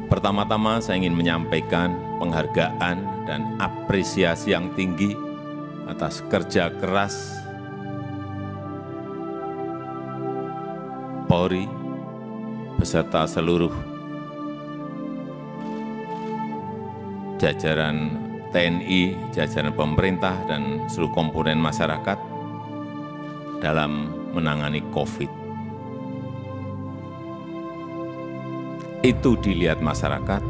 Pertama-tama saya ingin menyampaikan penghargaan dan apresiasi yang tinggi atas kerja keras Polri beserta seluruh jajaran TNI, jajaran pemerintah, dan seluruh komponen masyarakat dalam menangani COVID. Itu dilihat masyarakat,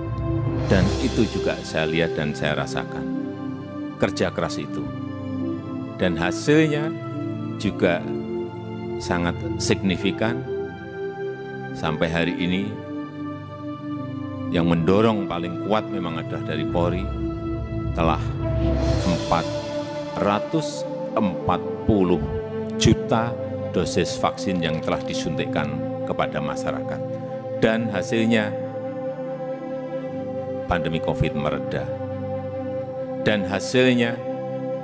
dan itu juga saya lihat dan saya rasakan. Kerja keras itu. Dan hasilnya juga sangat signifikan. Sampai hari ini, yang mendorong paling kuat memang adalah dari Polri, telah 440 juta dosis vaksin yang telah disuntikkan kepada masyarakat. Dan hasilnya, pandemi COVID mereda. Dan hasilnya,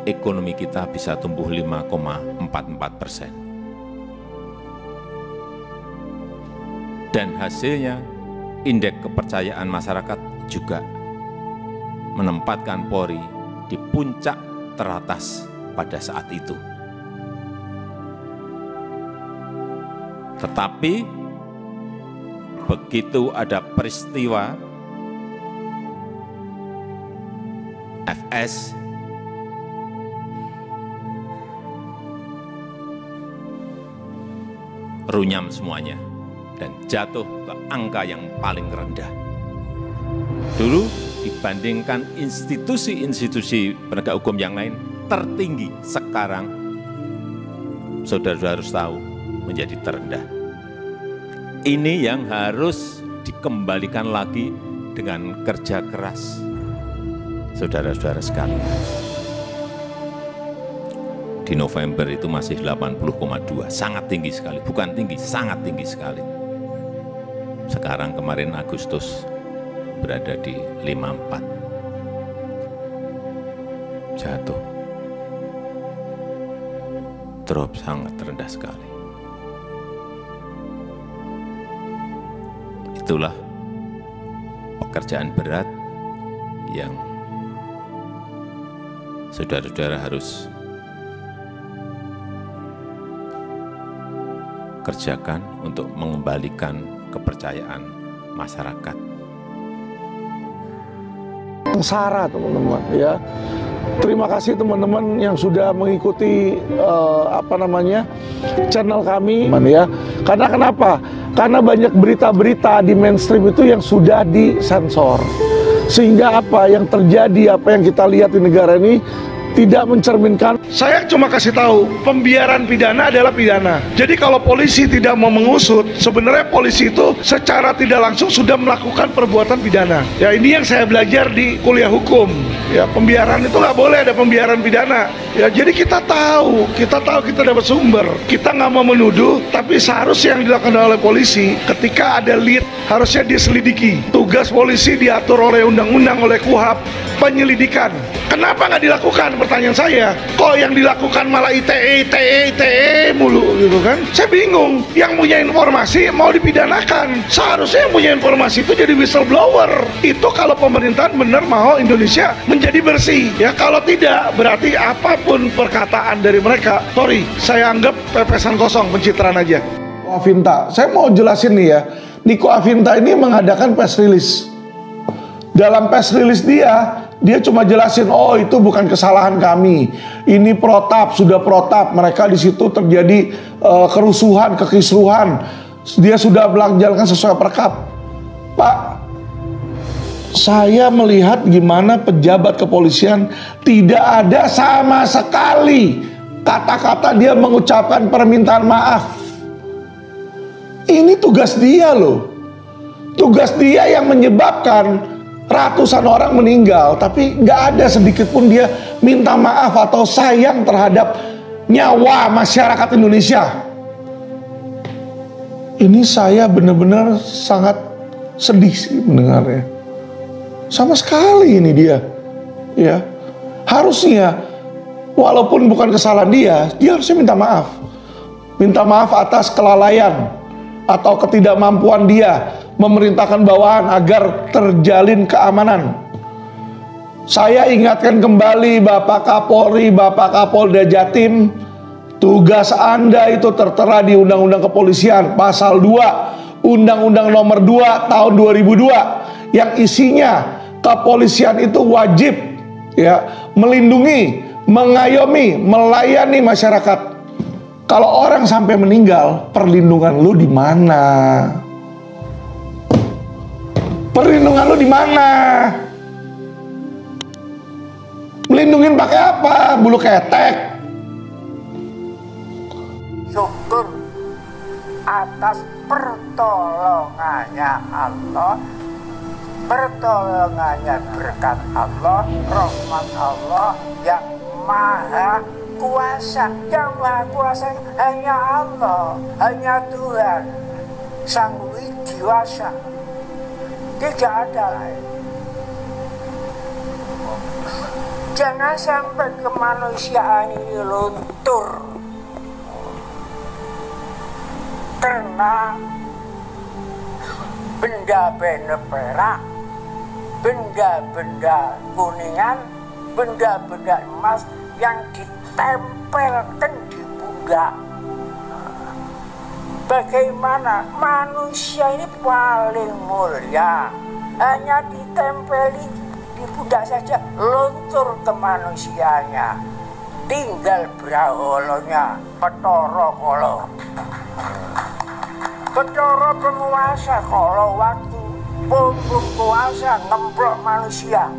ekonomi kita bisa tumbuh 5,44%. Dan hasilnya, indeks kepercayaan masyarakat juga menempatkan Polri di puncak teratas pada saat itu. Tetapi begitu ada peristiwa FS, runyam semuanya dan jatuh ke angka yang paling rendah. Dulu dibandingkan institusi-institusi penegak hukum yang lain tertinggi, sekarang saudara-saudara harus tahu menjadi terendah. Ini yang harus dikembalikan lagi dengan kerja keras saudara-saudara sekalian. Di November itu masih 80,2, sangat tinggi sekali, bukan tinggi, sangat tinggi sekali. Sekarang kemarin Agustus berada di 54, jatuh, drop sangat rendah sekali. Itulah pekerjaan berat yang saudara-saudara harus kerjakan untuk mengembalikan kepercayaan masyarakat. Sengsara teman-teman ya. Terima kasih teman-teman yang sudah mengikuti channel kami ya. Karena kenapa? Karena banyak berita-berita di mainstream itu yang sudah disensor. Sehingga apa yang terjadi, apa yang kita lihat di negara ini tidak mencerminkan. Saya cuma kasih tahu, pembiaran pidana adalah pidana. Jadi kalau polisi tidak mau mengusut, sebenarnya polisi itu secara tidak langsung sudah melakukan perbuatan pidana. Ya ini yang saya belajar di kuliah hukum. Ya pembiaran itu nggak boleh ada pembiaran pidana. Ya jadi kita tahu kita dapat sumber. Kita nggak mau menuduh, tapi seharusnya yang dilakukan oleh polisi ketika ada lead harusnya diselidiki. Tugas polisi diatur oleh undang-undang, oleh KUHP, penyelidikan. Kenapa nggak dilakukan? Pertanyaan saya, kok yang dilakukan malah ITE mulu gitu kan? Saya bingung. Yang punya informasi mau dipidanakan. Seharusnya yang punya informasi itu jadi whistleblower. Itu kalau pemerintahan benar mau Indonesia menjadi bersih. Ya kalau tidak, berarti apapun perkataan dari mereka, sorry, saya anggap pepesan kosong, pencitraan aja. Avinta, saya mau jelasin nih ya. Niko Avinta ini mengadakan press release. Dalam press release dia cuma jelasin, oh itu bukan kesalahan kami, ini protap, sudah protap, mereka di situ terjadi kerusuhan, kekisruhan, dia sudah menjalankan sesuai perkap. Pak, saya melihat gimana pejabat kepolisian tidak ada sama sekali kata-kata dia mengucapkan permintaan maaf. Ini tugas dia loh, tugas dia yang menyebabkan ratusan orang meninggal, tapi nggak ada sedikit pun dia minta maaf atau sayang terhadap nyawa masyarakat Indonesia. Ini saya benar-benar sangat sedih sih mendengarnya. Sama sekali ini dia, ya harusnya walaupun bukan kesalahan dia harusnya minta maaf atas kelalaian atau ketidakmampuan dia memerintahkan bawahan agar terjalin keamanan. Saya ingatkan kembali Bapak Kapolri, Bapak Kapolda Jatim, tugas Anda itu tertera di Undang-Undang Kepolisian pasal 2 Undang-Undang nomor 2 tahun 2002 yang isinya kepolisian itu wajib ya melindungi, mengayomi, melayani masyarakat. Kalau orang sampai meninggal, perlindungan lu di mana? Perlindungan lu di mana? Melindungin pakai apa? Bulu ketek. Syukur atas pertolongannya Allah, pertolongannya berkat Allah, rahmat Allah yang maha kuasa. Yang maha kuasa hanya Allah, hanya Tuhan Sang Widiwasa, tidak ada lain. Jangan sampai kemanusiaan ini luntur karena benda-benda perak, benda-benda kuningan, benda-benda emas yang ditempelkan di pundak. Bagaimana manusia ini paling mulia, hanya ditempeli di pundak saja, luntur kemanusiaannya, tinggal braholonya, petoro kolo, petoro penguasa kolo waktu punggung kuasa ngemplok manusia,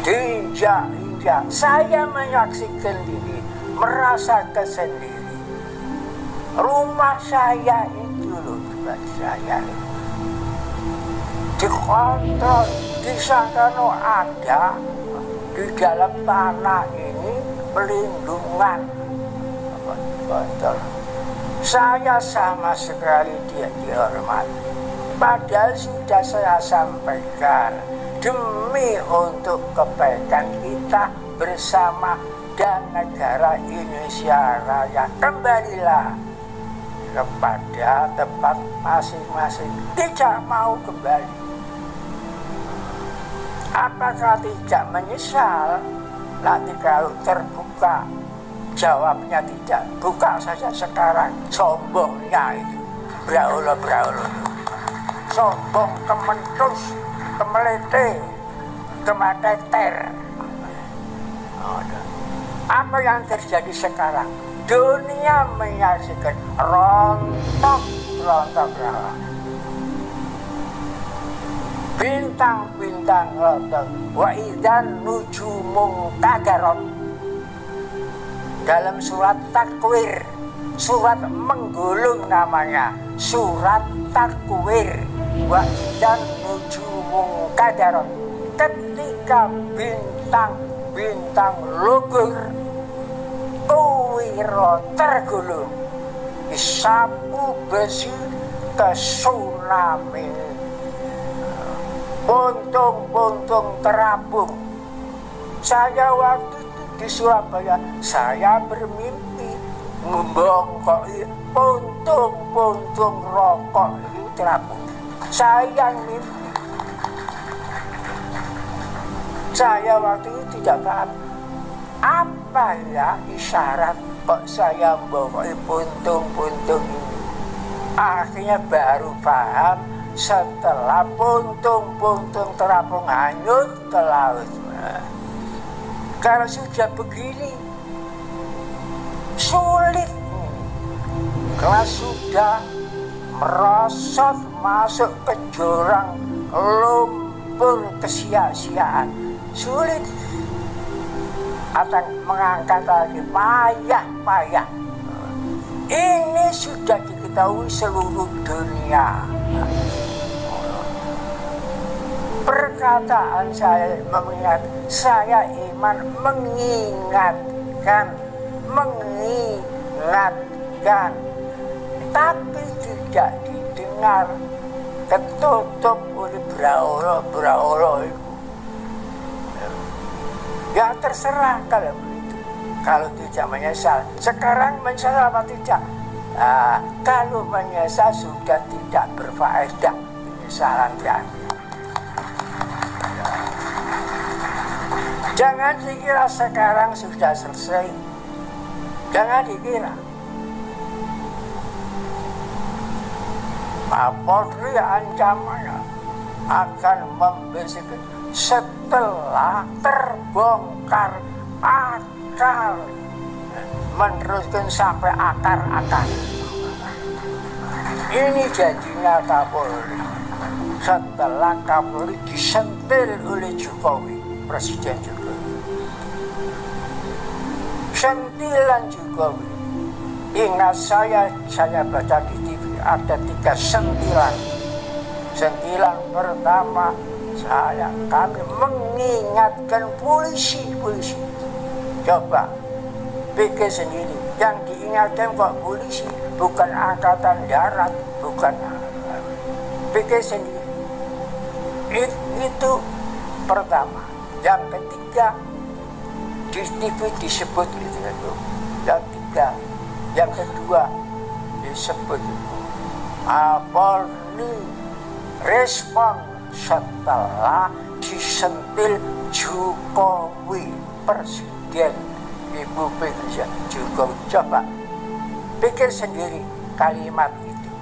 diinjak-injak. Saya menyaksikan diri, merasakan sendiri. Rumah saya itu loh, saya itu dikontrol, disangkano ada di dalam tanah ini pelindungan. Kontrol. Saya sama sekali tidak dihormati. Padahal sudah saya sampaikan, demi untuk kebaikan kita bersama dan negara Indonesia Raya, kembalilah kepada tempat masing-masing. Tidak mau kembali. Apakah tidak menyesal? Nanti kalau terbuka, jawabnya tidak. Buka saja sekarang. Sombongnya itu, braulo-braulo, sombong, kementus, kemelete, kemateter. Apa yang terjadi sekarang? Dunia menyaksikan rontok rawa. Bintang-bintang rontok. Wa idzan nujumun kadarat. Dalam surat Takwir, surat menggulung namanya, surat Takwir. Wa idzan nujumun kadarat. Ketika bintang lugur, kuwira tergulung, disapu besi ke tsunami, puntung-puntung terapung. Saya waktu itu di Surabaya, saya bermimpi membongkok puntung-puntung rokok itu terapung. Saya mimpi. Saya waktu itu tidak paham apa ya isyarat kok saya membongkok puntung-puntung ini. Akhirnya baru paham setelah puntung-puntung terapung hanyut ke laut. Kalau sudah begini sulit. Kalau sudah merosot masuk ke jurang lumpur kesia-siaan, sulit. Akan mengangkat lagi payah. Ini sudah diketahui seluruh dunia. Perkataan saya mengingat, saya iman mengingatkan, tapi tidak didengar, ketutup oleh braulo itu. Ya terserah kalau begitu. Kalau tidak menyesal, sekarang menyesal apa tidak? Kalau menyesal sudah tidak berfaedah, penyesalan diambil. Jangan dikira sekarang sudah selesai. Jangan dikira. Kapolri ancamannya akan membersihkan setelah terbongkar akar, meneruskan sampai akar-akar. Ini jadinya Kapolri setelah Kapolri disentil oleh Jokowi, Presiden Jokowi. Sentilan Jokowi. Ingat saya baca di TV ada 3 sentilan. Sentilan pertama kami mengingatkan polisi. Coba pikir sendiri, yang diingatkan kok polisi, bukan angkatan darat, bukan. Pikir sendiri. Itu pertama. Yang ketiga, di TV disebut gitu kan. Yang kedua disebut Kapolri respon setelah disentil Jokowi, Presiden Ibu Jokowi. Coba pikir sendiri kalimat itu.